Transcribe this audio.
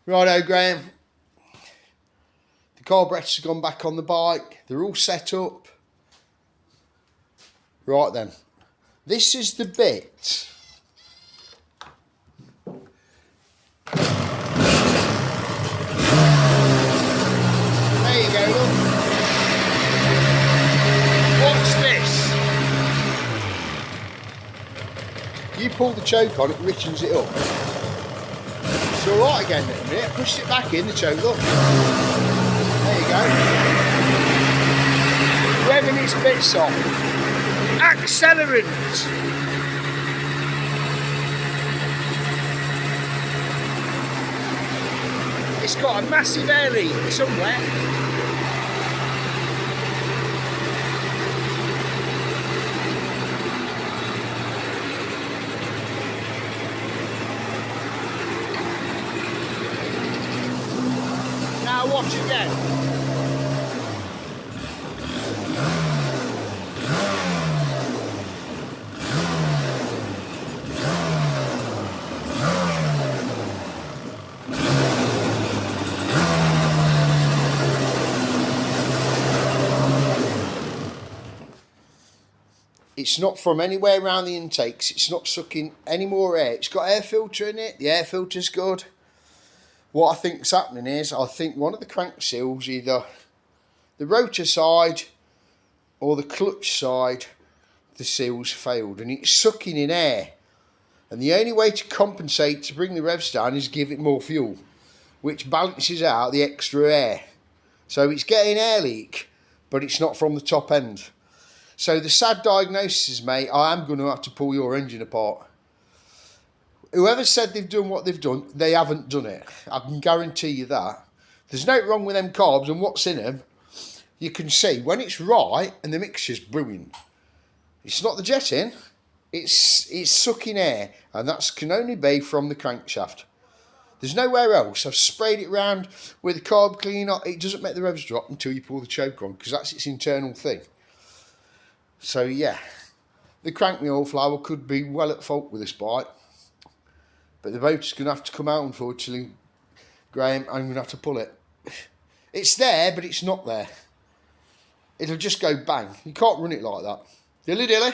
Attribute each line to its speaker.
Speaker 1: Righto, Graham. The carburetors have gone back on the bike. They're all set up. Right then. This is the bit. There you go, look. Watch this. You pull the choke on, it richens it up. It's alright again in a minute. Push it back in the choke, look. There you go. Revving its bits off. Accelerant. It's got a massive air leak somewhere. Now watch again. It's not from anywhere around the intakes. It's not sucking any more air. It's got air filter in it. The air filter's good. What I think's happening is, I think one of the crank seals, either the rotor side or the clutch side, the seals failed and it's sucking in air. And the only way to compensate to bring the revs down is give it more fuel, which balances out the extra air. So it's getting air leak, but it's not from the top end. So the sad diagnosis is, mate, I am going to have to pull your engine apart. Whoever said they've done what they've done, they haven't done it. I can guarantee you that. There's no wrong with them carbs and what's in them. You can see when it's right and the mixture's brilliant. It's not the jetting, it's sucking air, and that can only be from the crankshaft. There's nowhere else. I've sprayed it round with a carb cleaner. It doesn't make the revs drop until you pull the choke on, because that's its internal thing. So yeah, the crank wheel flower could be well at fault with this bike. But the motor's going to have to come out, unfortunately, Graham. I'm going to have to pull it. It's there, but it's not there. It'll just go bang. You can't run it like that. Dilly dilly.